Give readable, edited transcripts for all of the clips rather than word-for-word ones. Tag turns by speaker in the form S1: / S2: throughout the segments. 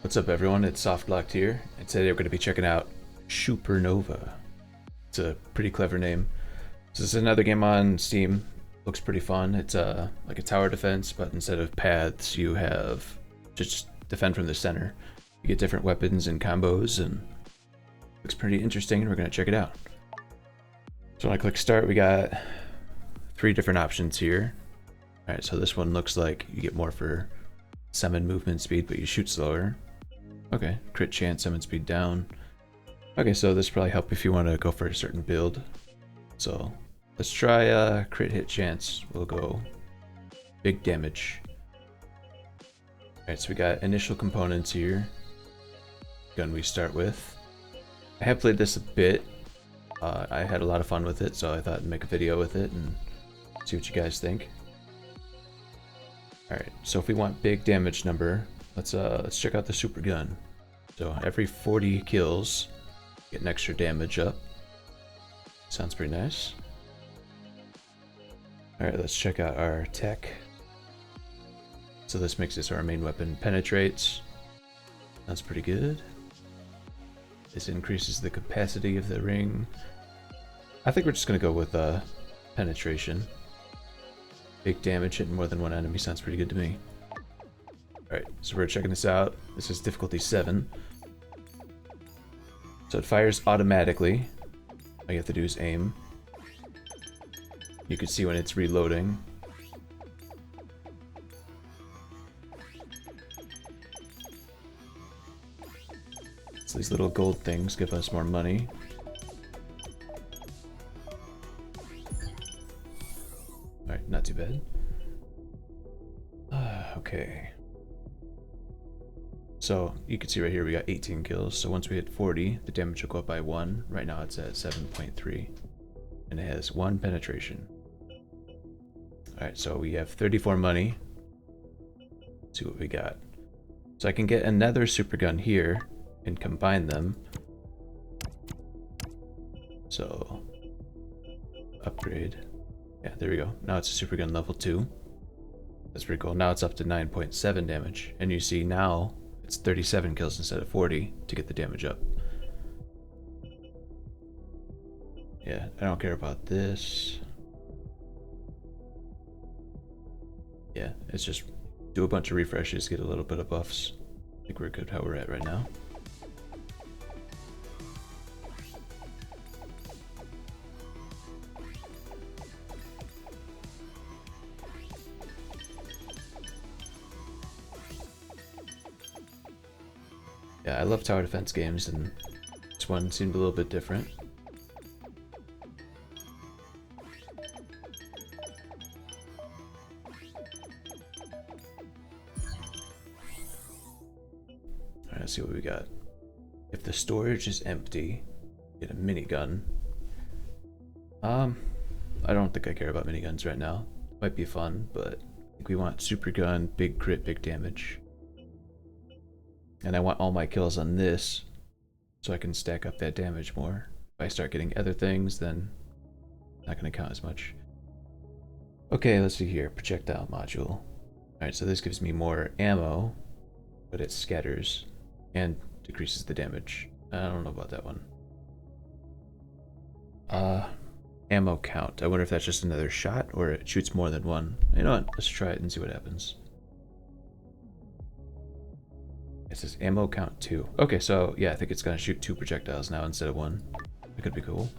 S1: What's up, everyone? It's SOFTLOCKED here, and today we're going to be checking out Shooper. It's a pretty clever name. This is another game on Steam. Looks pretty fun. It's like a tower defense, but instead of paths, you have just defend from the center. You get different weapons and combos, and looks pretty interesting, and we're going to check it out. So when I click start, we got 3 different options here. Alright, so this one looks like you get more for summon movement speed, but you shoot slower. Okay, crit chance, summon speed down. Okay, so this probably help if you want to go for a certain build. So let's try crit hit chance. We'll go big damage. Alright, so we got initial components here. Gun we start with. I have played this a bit. I had a lot of fun with it, so I thought I'd make a video with it and see what you guys think. Alright, so if we want big damage number, let's check out the super gun. So every 40 kills, get an extra damage up. Sounds pretty nice. Alright, let's check out our tech. So this makes it so our main weapon penetrates. Sounds pretty good. This increases the capacity of the ring. I think we're just gonna go with penetration. Big damage hitting more than one enemy sounds pretty good to me. Alright, so we're checking this out. This is difficulty 7. So it fires automatically. All you have to do is aim. You can see when it's reloading. So these little gold things give us more money. Alright, not too bad. Okay. So you can see right here we got 18 kills. So once we hit 40, the damage will go up by 1. Right now it's at 7.3. And it has 1 penetration. Alright, so we have 34 money. Let's see what we got. So I can get another super gun here and combine them. So upgrade. Yeah, there we go. Now it's a super gun level 2. That's pretty cool. Now it's up to 9.7 damage. And you see now it's 37 kills instead of 40 to get the damage up. Yeah, I don't care about this. Yeah, it's just do a bunch of refreshes, get a little bit of buffs. I think we're good how we're at right now. Yeah, I love tower defense games, and this one seemed a little bit different. Alright, let's see what we got. If the storage is empty, get a minigun. I don't think I care about miniguns right now. Might be fun, but I think we want super gun, big crit, big damage. And I want all my kills on this so I can stack up that damage more. If I start getting other things, then not going to count as much. Okay, let's see here. Projectile module. Alright, so this gives me more ammo, but it scatters and decreases the damage. I don't know about that one. Ammo count. I wonder if that's just another shot or it shoots more than one. You know what? Let's try it and see what happens. It says ammo count 2. Okay, so yeah, I think it's gonna shoot 2 projectiles now instead of 1. That could be cool.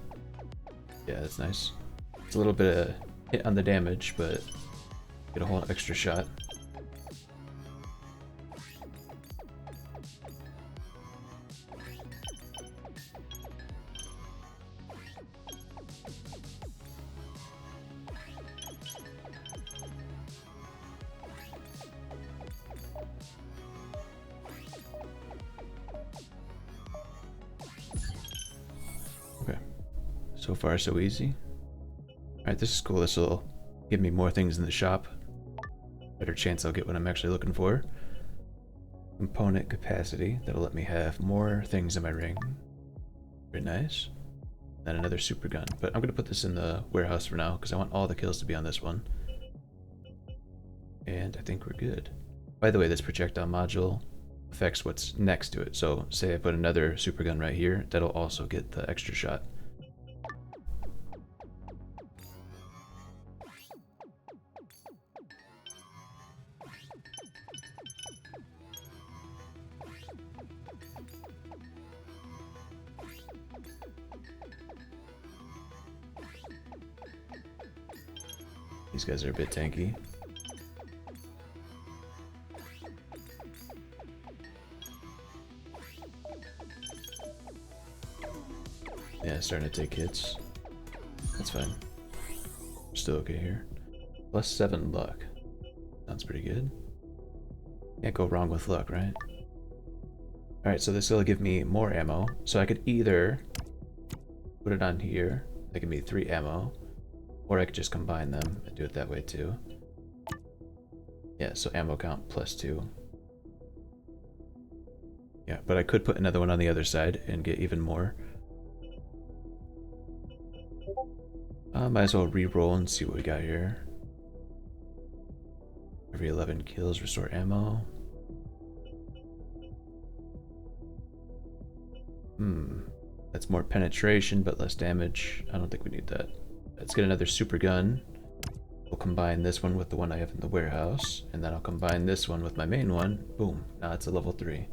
S1: Yeah, that's nice. It's a little bit of hit on the damage, but get a whole extra shot. Okay, so far so easy. Alright, this is cool. This will give me more things in the shop. Better chance I'll get what I'm actually looking for. Component capacity. That'll let me have more things in my ring. Very nice. Then another super gun. But I'm going to put this in the warehouse for now because I want all the kills to be on this one. And I think we're good. By the way, this projectile module affects what's next to it. So say I put another super gun right here, that'll also get the extra shot. These guys are a bit tanky. Yeah, starting to take hits. That's fine. We're still okay here. +7 luck. Sounds pretty good. Can't go wrong with luck, right? Alright, so this will give me more ammo. So I could either put it on here. That give me 3 ammo. Or I could just combine them and do it that way too. Yeah, so ammo count +2. Yeah, but I could put another one on the other side and get even more. Might as well re-roll and see what we got here. Every 11 kills, restore ammo. That's more penetration, but less damage. I don't think we need that. Let's get another super gun. We'll combine this one with the one I have in the warehouse, and then I'll combine this one with my main one. Boom, now it's a level 3.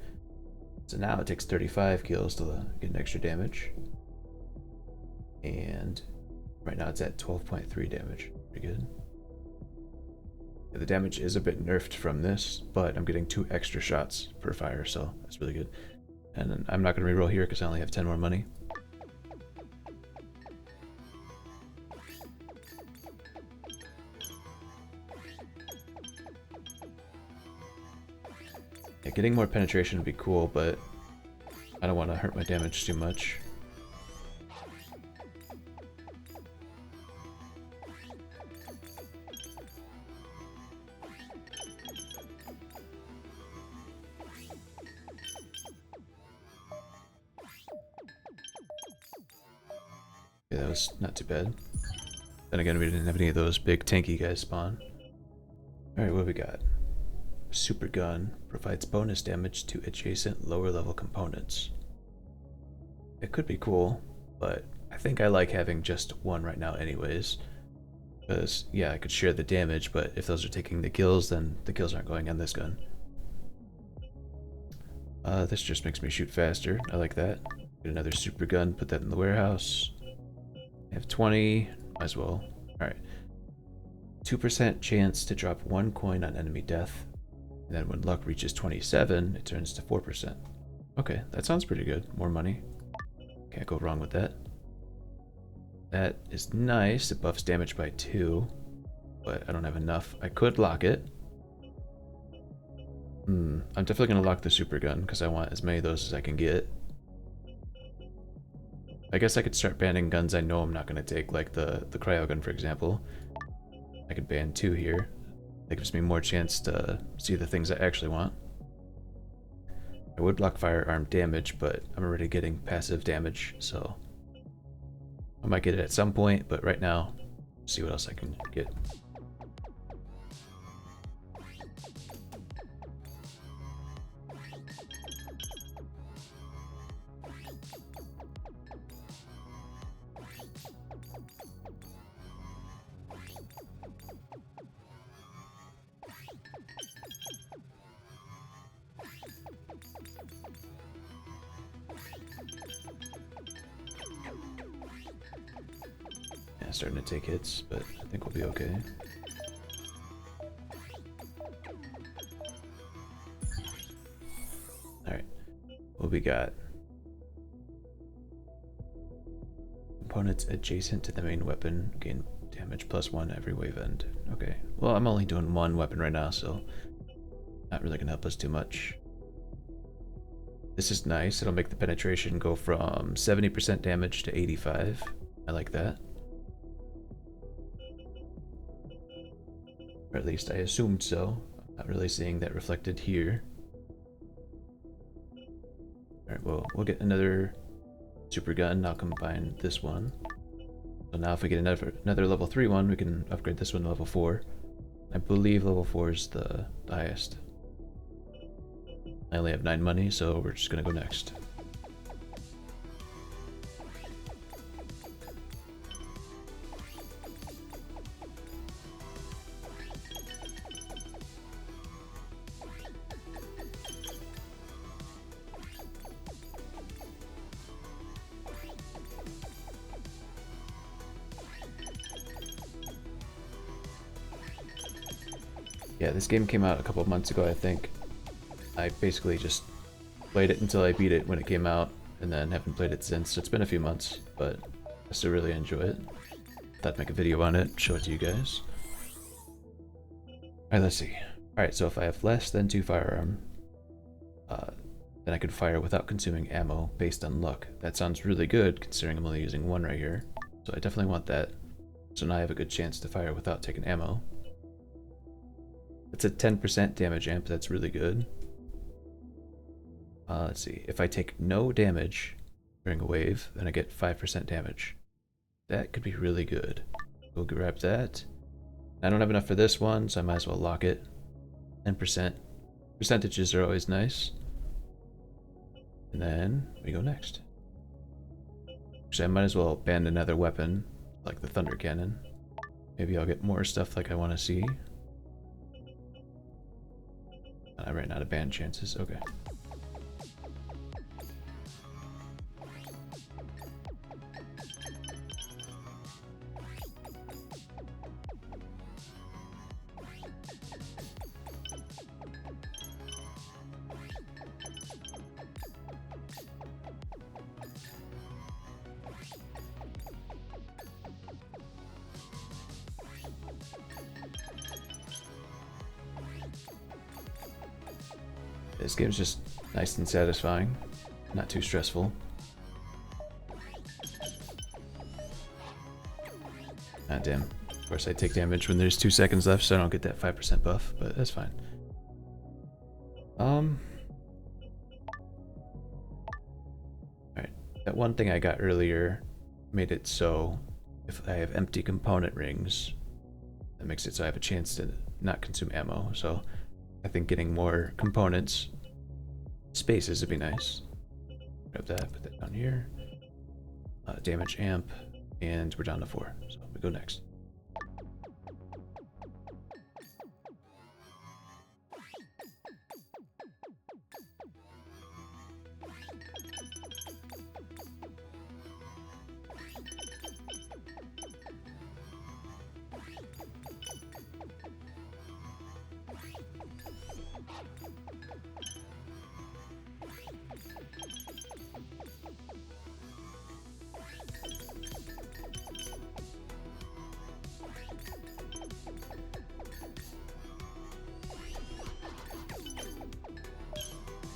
S1: So now it takes 35 kills to get an extra damage. And right now it's at 12.3 damage. Pretty good. Yeah, the damage is a bit nerfed from this, but I'm getting 2 extra shots per fire, so that's really good. And I'm not going to reroll here because I only have 10 more money. Yeah, getting more penetration would be cool, but I don't want to hurt my damage too much. Yeah, that was not too bad. Then again, we didn't have any of those big tanky guys spawn. Alright, what do we got? Super gun provides bonus damage to adjacent lower level components. It could be cool, but I think I like having just one right now anyways. Because, yeah, I could share the damage, but if those are taking the kills, then the kills aren't going on this gun. This just makes me shoot faster. I like that. Get another super gun, put that in the warehouse. I have 20, might as well. Alright. 2% chance to drop 1 coin on enemy death. And then when luck reaches 27, it turns to 4%. Okay, that sounds pretty good. More money. Can't go wrong with that. That is nice. It buffs damage by 2. But I don't have enough. I could lock it. I'm definitely going to lock the super gun because I want as many of those as I can get. I guess I could start banning guns I know I'm not going to take, like the cryo gun, for example. I could ban 2 here. That gives me more chance to see the things I actually want. I would block firearm damage, but I'm already getting passive damage, so I might get it at some point, but right now, see what else I can get. Starting to take hits, but I think we'll be okay. Alright, what we got? Components adjacent to the main weapon gain damage +1 every wave end. Okay, well I'm only doing 1 weapon right now, so not really gonna help us too much. This is nice, it'll make the penetration go from 70% damage to 85. I like that. Or at least I assumed so. Not really seeing that reflected here. Alright, well, we'll get another super gun. I'll combine this one. So now if we get another level 3 one, we can upgrade this one to level 4. I believe level 4 is the highest. I only have 9 money, so we're just gonna go next. Yeah, this game came out a couple of months ago, I think. I basically just played it until I beat it when it came out, and then haven't played it since. So it's been a few months, but I still really enjoy it. Thought I'd make a video on it, show it to you guys. Alright, let's see. Alright, so if I have less than 2 firearm, then I could fire without consuming ammo based on luck. That sounds really good, considering I'm only using 1 right here. So I definitely want that. So now I have a good chance to fire without taking ammo. It's a 10% damage amp, that's really good. Let's see, if I take no damage during a wave, then I get 5% damage. That could be really good. We'll grab that. I don't have enough for this one, so I might as well lock it. 10%. Percentages are always nice. And then we go next. Actually, I might as well ban another weapon, like the thunder cannon. Maybe I'll get more stuff like I want to see. I ran out of ban chances, okay. This game's just nice and satisfying, not too stressful. Ah, damn. Of course I take damage when there's 2 seconds left, so I don't get that 5% buff, but that's fine. Alright, that one thing I got earlier made it so if I have empty component rings, that makes it so I have a chance to not consume ammo, so I think getting more components, spaces would be nice. Grab that, put that down here. Damage amp, and we're down to 4, so we go next.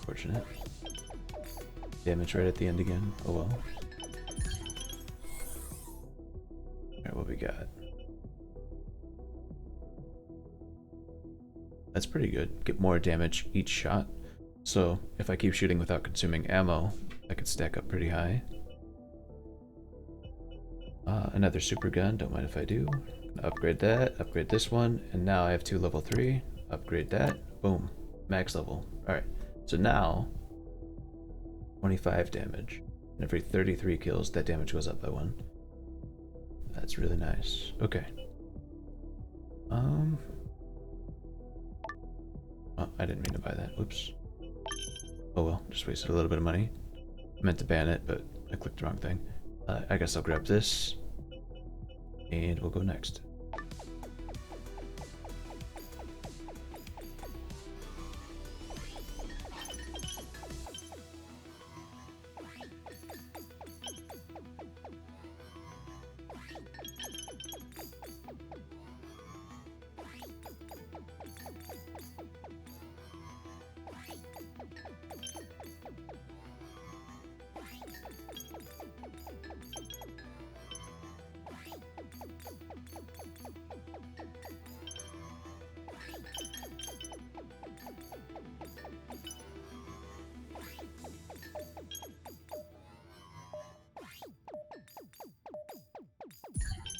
S1: Fortunate. Damage right at the end again. Oh well. Alright, what we got? That's pretty good. Get more damage each shot. So if I keep shooting without consuming ammo, I could stack up pretty high. Another super gun, don't mind if I do. Upgrade that, upgrade this one, and now I have 2 level 3. Upgrade that, boom, max level. Alright, so now 25 damage. And every 33 kills, that damage goes up by 1. That's really nice. Okay. Oh, I didn't mean to buy that. Whoops. Oh well, just wasted a little bit of money. I meant to ban it, but I clicked the wrong thing. I guess I'll grab this. And we'll go next.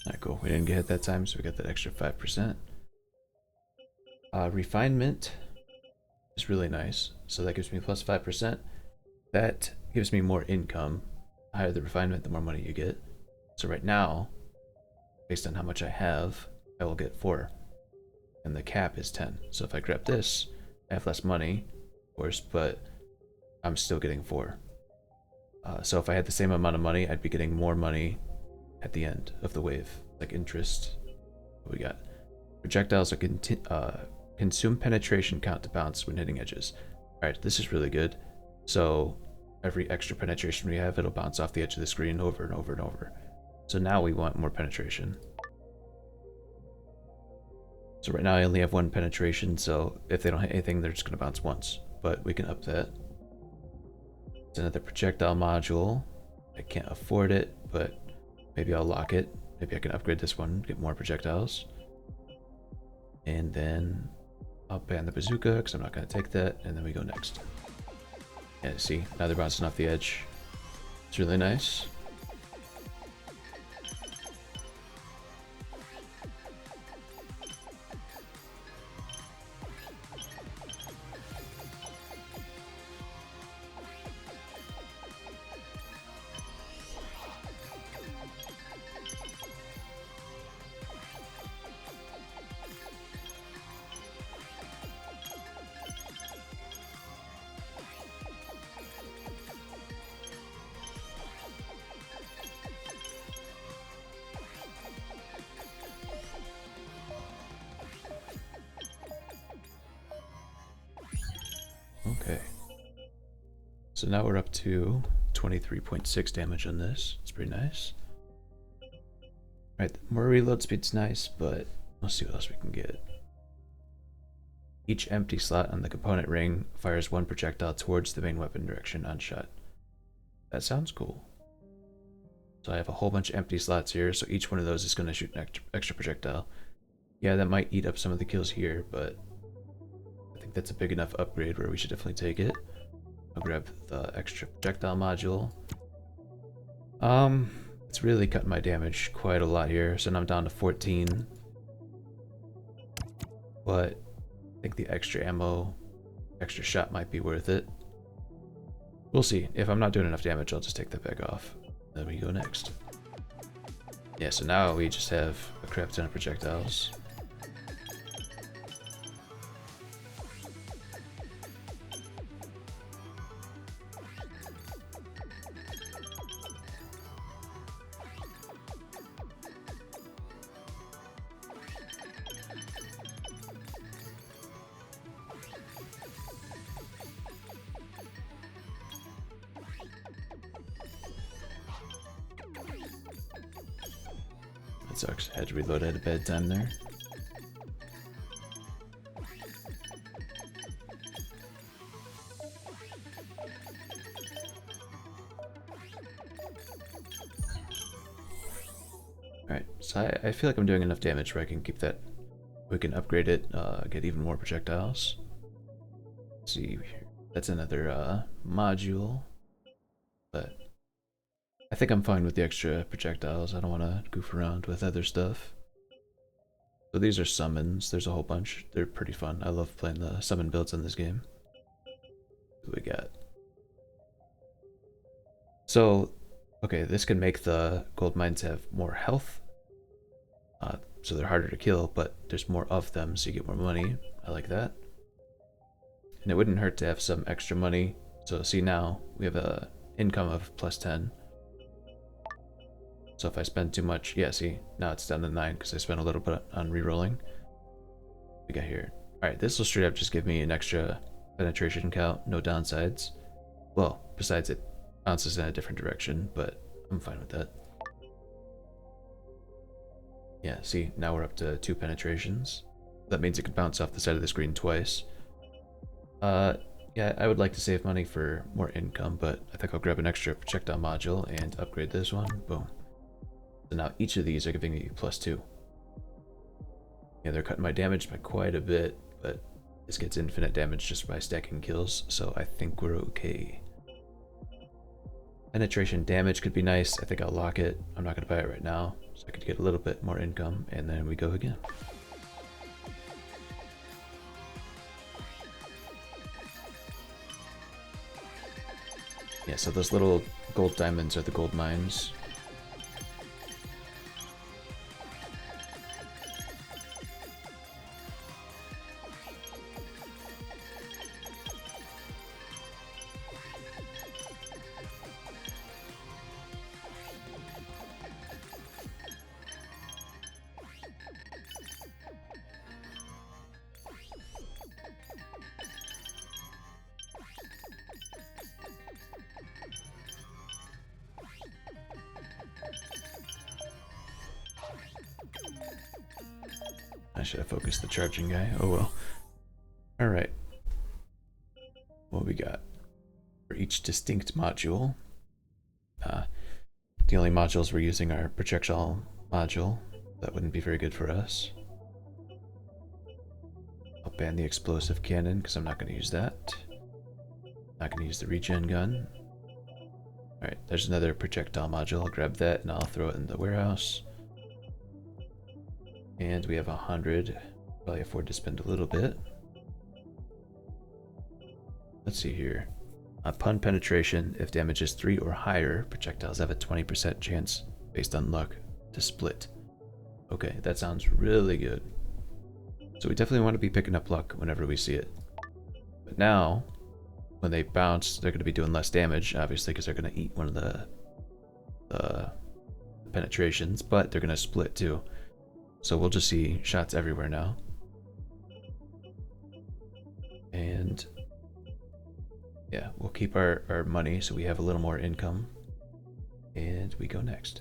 S1: Alright, cool. We didn't get hit that time, so we got that extra 5%. Refinement is is really nice. So that gives me plus 5%. That gives me more income. The higher the refinement, the more money you get. So right now, based on how much I have, I will get 4. And the cap is 10. So if I grab this, I have less money, of course, but I'm still getting 4. So if I had the same amount of money, I'd be getting more money at the end of the wave, like interest. What we got? Projectiles are consume penetration count to bounce when hitting edges. Alright, this is really good. So every extra penetration we have, it'll bounce off the edge of the screen over and over and over. So now we want more penetration. So right now I only have 1 penetration, so if they don't hit anything, they're just going to bounce once. But we can up that. It's another projectile module. I can't afford it, but maybe I'll lock it. Maybe I can upgrade this one, get more projectiles. And then I'll ban the bazooka, because I'm not going to take that, and then we go next. Yeah, see, now they're bouncing off the edge. It's really nice. Okay. So now we're up to 23.6 damage on this. It's pretty nice. Alright, more reload speed's nice, but let's see what else we can get. Each empty slot on the component ring fires 1 projectile towards the main weapon direction on shot. That sounds cool. So I have a whole bunch of empty slots here, so each one of those is going to shoot an extra projectile. Yeah, that might eat up some of the kills here, but I think that's a big enough upgrade where we should definitely take it. I'll grab the extra projectile module. It's really cutting my damage quite a lot here, so now I'm down to 14. But I think the extra ammo, extra shot might be worth it. We'll see. If I'm not doing enough damage, I'll just take that back off. Then we go next. Yeah, so now we just have a crap ton of projectiles. That sucks. Had to reload at a bad time there. Alright, so I feel like I'm doing enough damage where I can keep that. We can upgrade it, get even more projectiles. Let's see here. That's another module. But I think I'm fine with the extra projectiles. I don't want to goof around with other stuff. So these are summons. There's a whole bunch. They're pretty fun. I love playing the summon builds in this game. What we got? So, okay, this can make the gold mines have more health. So they're harder to kill, but there's more of them, so you get more money. I like that. And it wouldn't hurt to have some extra money. So see, now we have a income of plus 10. So if I spend too much, yeah, see, now it's down to 9 because I spent a little bit on rerolling. We got here. Alright, this will straight up just give me an extra penetration count, no downsides. Well, besides it bounces in a different direction, but I'm fine with that. Yeah, see, now we're up to 2 penetrations. That means it could bounce off the side of the screen twice. Yeah, I would like to save money for more income, but I think I'll grab an extra projectile module and upgrade this one. Boom. So now each of these are giving me plus 2. Yeah, they're cutting my damage by quite a bit, but this gets infinite damage just by stacking kills, so I think we're okay. Penetration damage could be nice. I think I'll lock it. I'm not going to buy it right now, so I could get a little bit more income, and then we go again. Yeah, so those little gold diamonds are the gold mines. I should have focused the charging guy. Oh well. Alright. What we got? For each distinct module. The only modules we're using are projectile module. That wouldn't be very good for us. I'll ban the explosive cannon because I'm not going to use that. Not going to use the regen gun. Alright, there's another projectile module. I'll grab that and I'll throw it in the warehouse. And we have 100. Probably afford to spend a little bit. Let's see here. Upon penetration, if damage is 3 or higher, projectiles have a 20% chance, based on luck, to split. Okay, that sounds really good. So we definitely want to be picking up luck whenever we see it. But now, when they bounce, they're going to be doing less damage, obviously, because they're going to eat one of the penetrations, but they're going to split too. So we'll just see shots everywhere now. And yeah, we'll keep our money so we have a little more income. And we go next.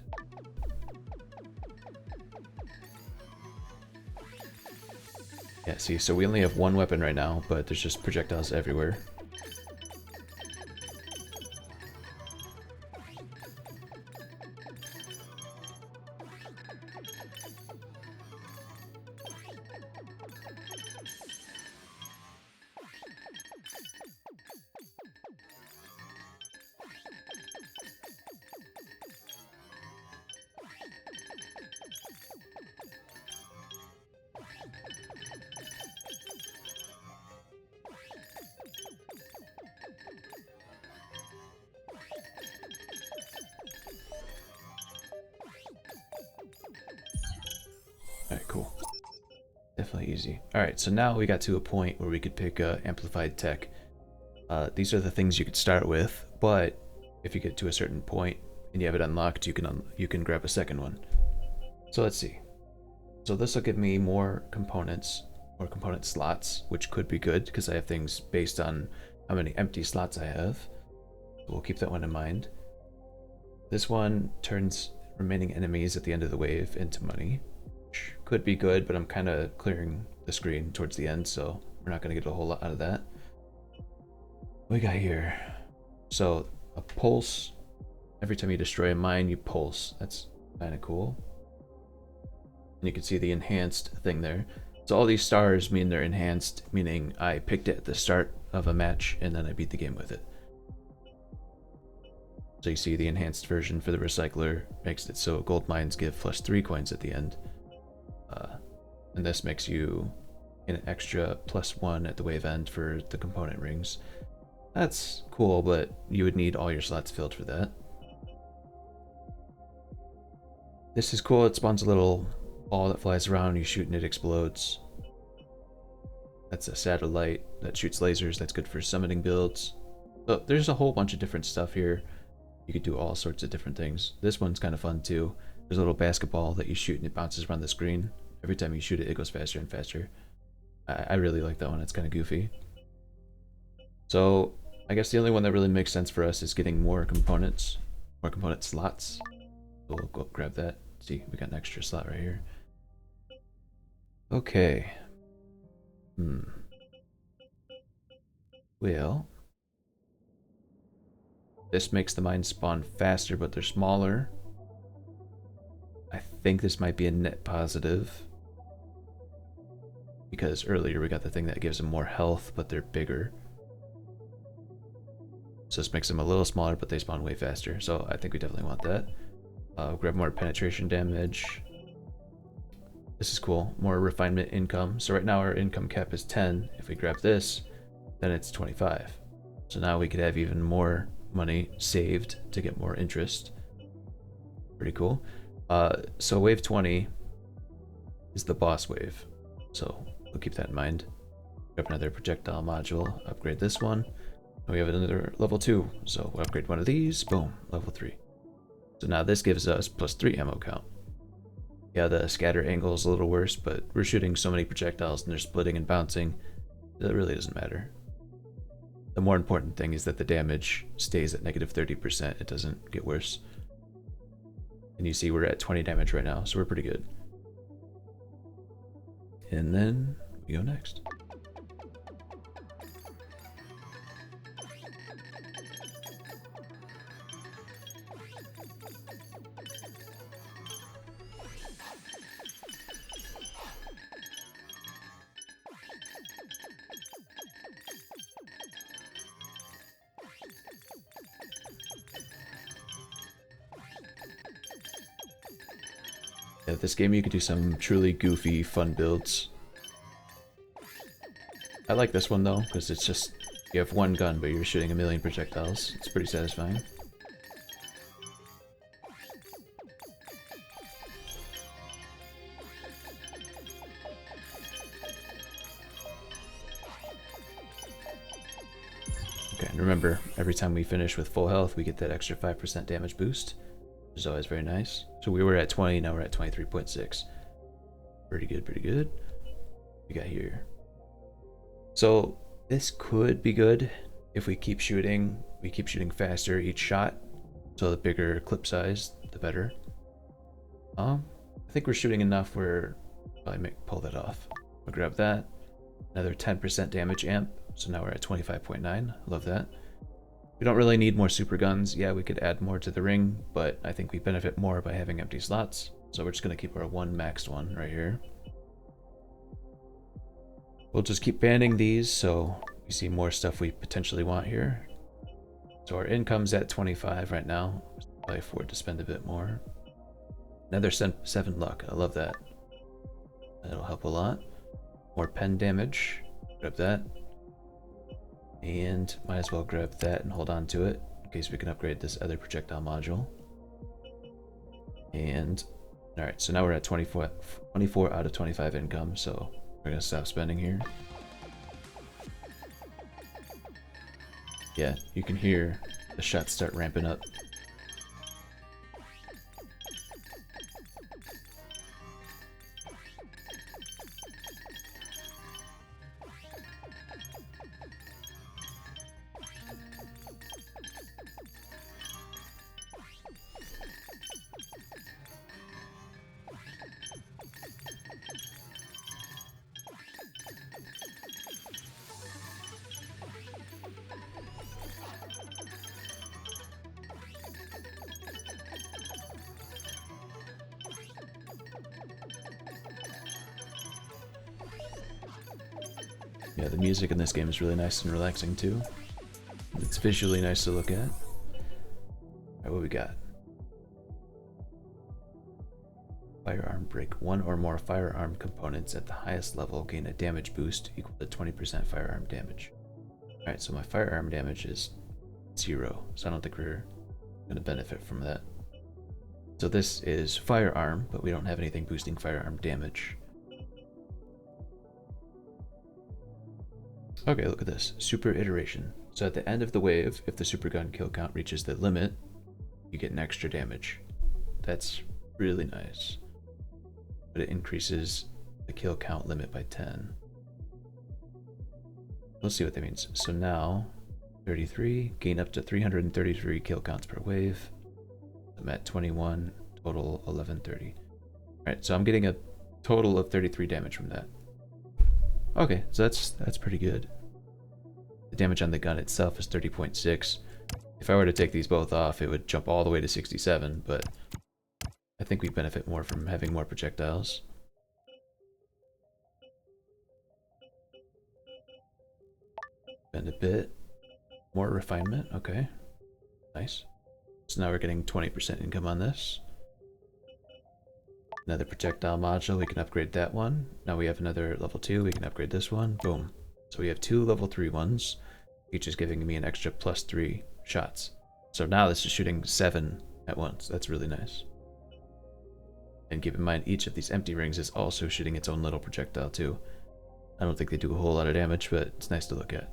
S1: Yeah, see, so we only have one weapon right now, but there's just projectiles everywhere. Alright, cool. Definitely easy. Alright, so now we got to a point where we could pick amplified tech. These are the things you could start with, but if you get to a certain point and you have it unlocked, you can grab a second one. So let's see. So this will give me more components, more component slots, which could be good because I have things based on how many empty slots I have. So we'll keep that one in mind. This one turns remaining enemies at the end of the wave into money. Could be good, but I'm kind of clearing the screen towards the end, so we're not going to get a whole lot out of that. What we got here? So, a pulse. Every time you destroy a mine, you pulse. That's kind of cool. And you can see the enhanced thing there. So all these stars mean they're enhanced, meaning I picked it at the start of a match, and then I beat the game with it. So you see the enhanced version for the recycler makes it so gold mines give +3 coins at the end. And this makes you an extra +1 at the wave end for the component rings. That's cool, but you would need all your slots filled for that. This is cool. It spawns a little ball that flies around, you shoot and it explodes. That's a satellite that shoots lasers. That's good for summoning builds. So there's a whole bunch of different stuff here. You could do all sorts of different things. This one's kind of fun too. There's a little basketball that you shoot and it bounces around the screen. Every time you shoot it, it goes faster and faster. I really like that one. It's kind of goofy. So I guess the only one that really makes sense for us is getting more components, more component slots. So we'll go grab that. See, we got an extra slot right here. Okay. Well, this makes the mines spawn faster, but they're smaller. I think this might be a net positive. Because earlier we got the thing that gives them more health, but they're bigger. So this makes them a little smaller, but they spawn way faster. So I think we definitely want that. Grab more penetration damage. This is cool. More refinement income. So right now our income cap is 10. If we grab this, then it's 25. So now we could have even more money saved to get more interest. Pretty cool. So wave 20 is the boss wave, so we'll keep that in mind. Grab another projectile module, upgrade this one. And we have another level 2, so we'll upgrade one of these, boom, level 3. So now this gives us +3 ammo count. Yeah, the scatter angle is a little worse, but we're shooting so many projectiles and they're splitting and bouncing, that it really doesn't matter. The more important thing is that the damage stays at -30%, it doesn't get worse. And you see we're at 20 damage right now, so we're pretty good. And then we go next. Yeah, this game you could do some truly goofy, fun builds. I like this one though, because it's just, you have one gun but you're shooting a million projectiles. It's pretty satisfying. Okay, and remember, every time we finish with full health, we get that extra 5% damage boost, which is always very nice. So we were at 20, now we're at 23.6. Pretty good, pretty good. What we got here? So this could be good if we keep shooting faster each shot. So the bigger clip size, the better. I think we're shooting enough where I might pull that off. We'll grab that. Another 10% damage amp. So now we're at 25.9. Love that. We don't really need more super guns. Yeah, we could add more to the ring, but I think we benefit more by having empty slots. So we're just going to keep our one maxed one right here. We'll just keep banning these so we see more stuff we potentially want here. So our income's at 25 right now. I afford to spend a bit more. Another 7 luck. I love that. That'll help a lot. More pen damage. Grab that. And might as well grab that and hold on to it in case we can upgrade this other projectile module. And alright, so now we're at 24 out of 25 income, so we're gonna stop spending here. Yeah, you can hear the shots start ramping up. Yeah, the music in this game is really nice and relaxing too. It's visually nice to look at. Alright, what we got? Firearm break. One or more firearm components at the highest level gain a damage boost equal to 20% firearm damage. Alright, so my firearm damage is 0, so I don't think we're going to benefit from that. So this is firearm, but we don't have anything boosting firearm damage. Okay, look at this. Super iteration. So at the end of the wave, if the super gun kill count reaches the limit, you get an extra damage. That's really nice. But it increases the kill count limit by 10. Let's see what that means. So now, 33, gain up to 333 kill counts per wave. I'm at 21, total 1130. Alright, so I'm getting a total of 33 damage from that. Okay, so that's pretty good. The damage on the gun itself is 30.6. If I were to take these both off, it would jump all the way to 67, but I think we benefit more from having more projectiles. Spend a bit. More refinement, okay. Nice. So now we're getting 20% income on this. Another projectile module, we can upgrade that one. Now we have another level 2, we can upgrade this one. Boom. So we have 2 level 3 ones, each is giving me an extra +3 shots. So now this is shooting 7 at once. That's really nice. And keep in mind, each of these empty rings is also shooting its own little projectile too. I don't think they do a whole lot of damage, but it's nice to look at.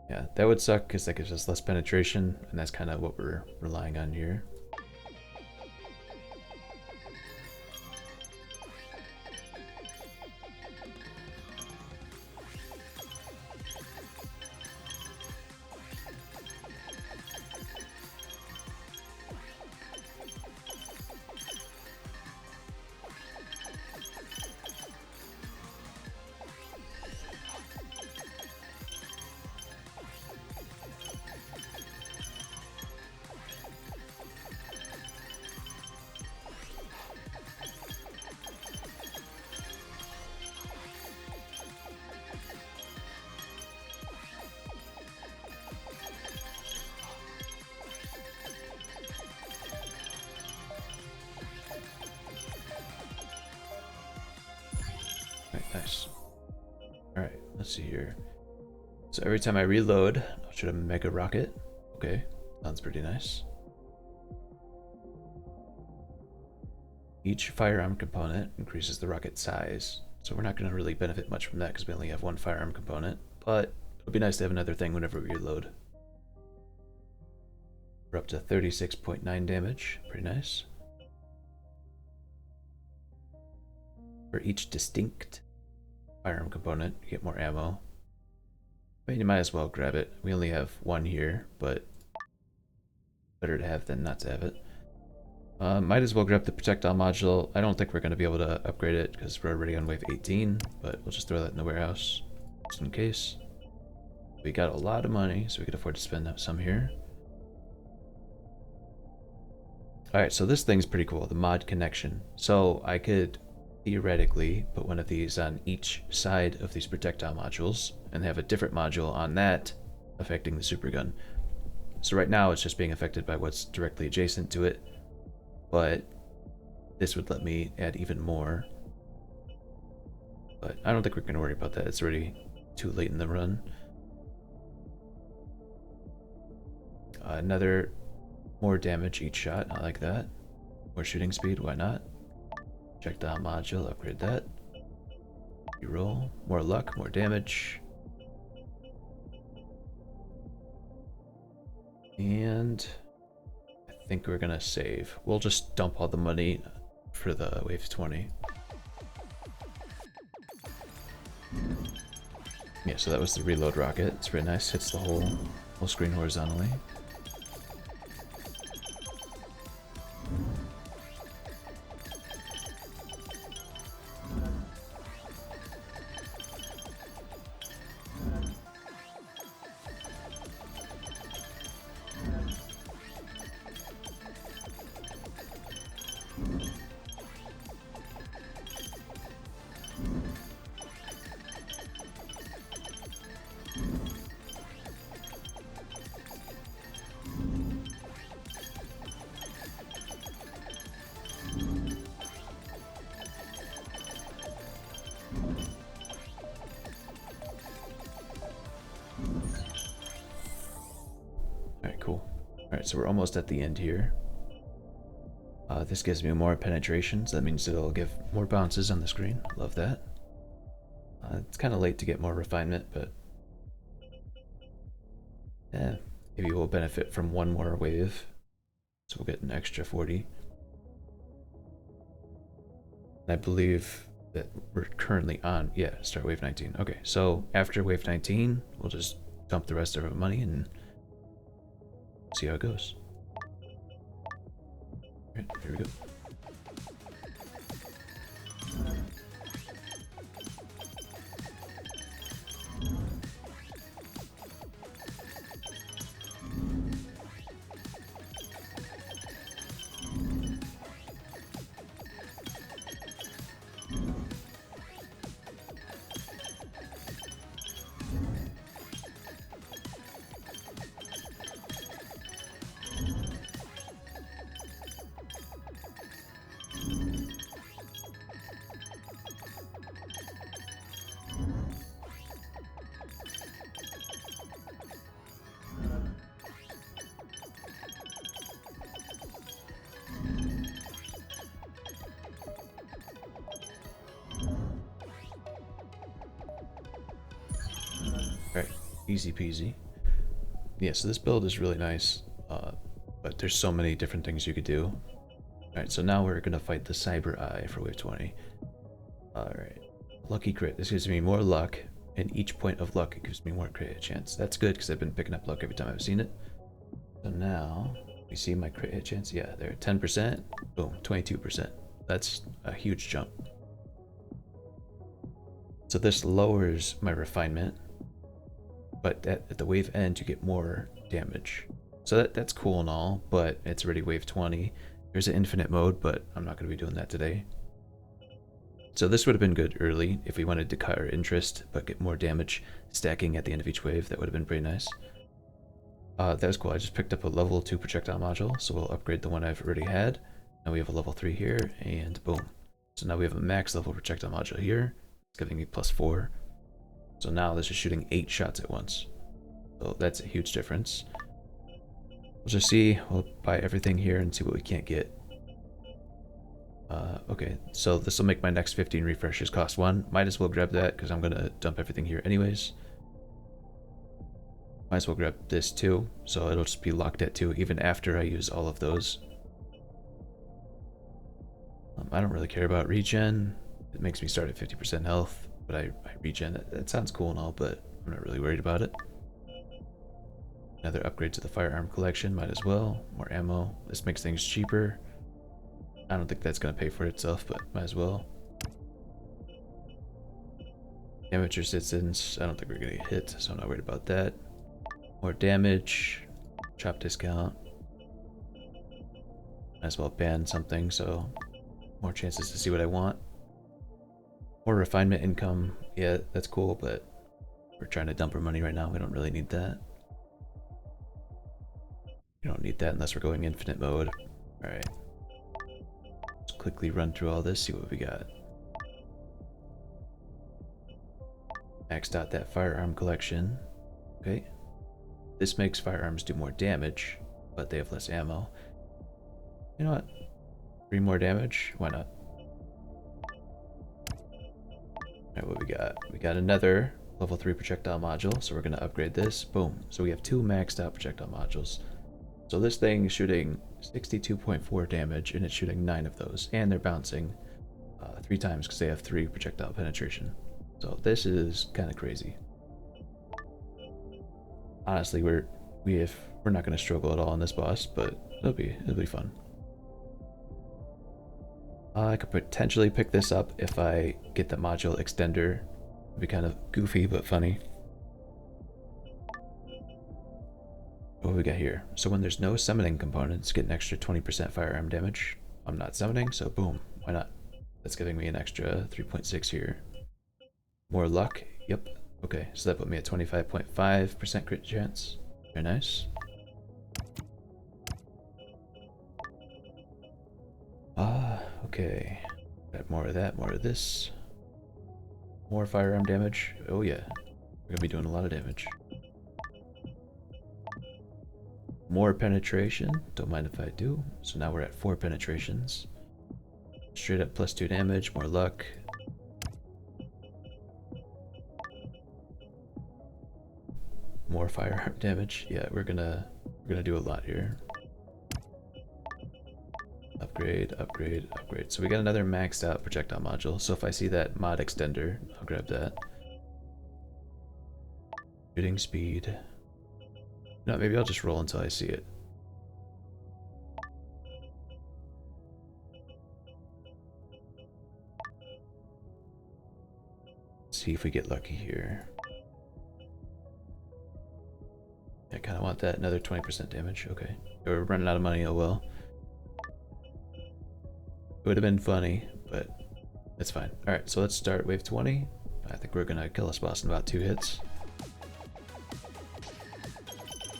S1: Yeah, that would suck because that gives us less penetration, and that's kind of what we're relying on here. Nice. Alright, let's see here. So every time I reload, I'll shoot a mega rocket. Okay, sounds pretty nice. Each firearm component increases the rocket size. So we're not going to really benefit much from that because we only have one firearm component. But it'll be nice to have another thing whenever we reload. We're up to 36.9 damage. Pretty nice. For each distinct firearm component, you get more ammo. I mean, you might as well grab it. We only have one here, but better to have than not to have it. Might as well grab the projectile module. I don't think we're going to be able to upgrade it because we're already on wave 18, but we'll just throw that in the warehouse just in case. We got a lot of money, so we could afford to spend some here. Alright, so this thing's pretty cool, the mod connection. So I could theoretically put one of these on each side of these projectile modules and have a different module on that affecting the super gun. So right now it's just being affected by what's directly adjacent to it, but this would let me add even more. But I don't think we're going to worry about that. It's already too late in the run. Another more damage each shot. I like that. More shooting speed. Why not? Projectile module. Upgrade that. Reroll. More luck. More damage. And I think we're gonna save. We'll just dump all the money for the wave 20. Yeah, so that was the reload rocket. It's very nice. Hits the whole screen horizontally. Alright, cool. Alright, so we're almost at the end here. This gives me more penetration, so that means it'll give more bounces on the screen. Love that. It's kind of late to get more refinement, but yeah, maybe we'll benefit from one more wave. So we'll get an extra 40. And I believe that we're currently on, yeah, start wave 19. Okay, so after wave 19, we'll just dump the rest of our money and see how it goes. Alright, here we go. Alright, easy peasy. Yeah, so this build is really nice, but there's so many different things you could do. Alright, so now we're gonna fight the Cyber Eye for wave 20. Alright, lucky crit. This gives me more luck, and each point of luck gives me more crit hit chance. That's good because I've been picking up luck every time I've seen it. So now, we see my crit hit chance. Yeah, they're 10%. Boom, 22%. That's a huge jump. So this lowers my refinement, but at the wave end you get more damage. So that's cool and all, but it's already wave 20. There's an infinite mode, but I'm not going to be doing that today. So this would have been good early if we wanted to cut our interest, but get more damage stacking at the end of each wave. That would have been pretty nice. That was cool. I just picked up a level 2 projectile module, so we'll upgrade the one I've already had. Now we have a level 3 here, and boom. So now we have a max level projectile module here. It's giving me +4. So now this is shooting 8 shots at once. So that's a huge difference. We'll just see. We'll buy everything here and see what we can't get. Okay, so this will make my next 15 refreshes cost 1. Might as well grab that because I'm going to dump everything here anyways. Might as well grab this too, so it'll just be locked at 2 even after I use all of those. I don't really care about regen. It makes me start at 50% health, but I regen. That sounds cool and all, but I'm not really worried about it. Another upgrade to the firearm collection, might as well. More ammo. This makes things cheaper. I don't think that's going to pay for itself, but might as well. Amateur citizens, I don't think we're going to get hit, so I'm not worried about that. More damage. Chop discount. Might as well ban something, so more chances to see what I want. More refinement income. Yeah, that's cool, but we're trying to dump our money right now. We don't really need that. We don't need that unless we're going infinite mode. Alright. Let's quickly run through all this, see what we got. Maxed out that firearm collection. Okay. This makes firearms do more damage, but they have less ammo. You know what? 3 more damage? Why not? Alright, what we got? We got another level 3 projectile module, so we're going to upgrade this. Boom. So we have 2 maxed out projectile modules. So this thing is shooting 62.4 damage, and it's shooting 9 of those. And they're bouncing 3 times because they have 3 projectile penetration. So this is kind of crazy. Honestly, we're not going to struggle at all on this boss, but it'll be fun. I could potentially pick this up if I get the module extender. It'd be kind of goofy but funny. What do we got here? So when there's no summoning components, get an extra 20% firearm damage. I'm not summoning, so boom, why not? That's giving me an extra 3.6 here. More luck, yep. Okay, so that put me at 25.5% crit chance. Very nice. Okay. Got more of that, more of this. More firearm damage. Oh yeah, we're gonna be doing a lot of damage. More penetration, don't mind if I do. So now we're at 4 penetrations. Straight up +2 damage, more luck. More firearm damage. Yeah, we're gonna do a lot here. Upgrade, upgrade, upgrade. So we got another maxed out projectile module. So if I see that mod extender, I'll grab that. Shooting speed. No, maybe I'll just roll until I see it. Let's see if we get lucky here. I kind of want that, another 20% damage. Okay. We're running out of money, oh well. It would have been funny, but it's fine. Alright, so let's start wave 20. I think we're gonna kill this boss in about 2 hits.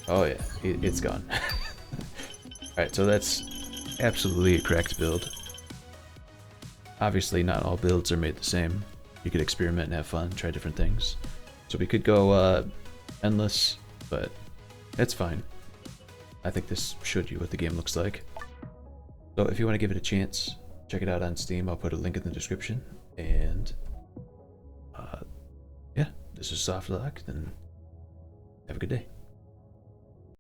S1: Oh yeah, it's gone. Alright, so that's absolutely a cracked build. Obviously not all builds are made the same. You could experiment and have fun, try different things. So we could go endless, but it's fine. I think this showed you what the game looks like. So if you want to give it a chance, check it out on Steam. I'll put a link in the description. And yeah, this is SOFTLOCKED, and Have a good day.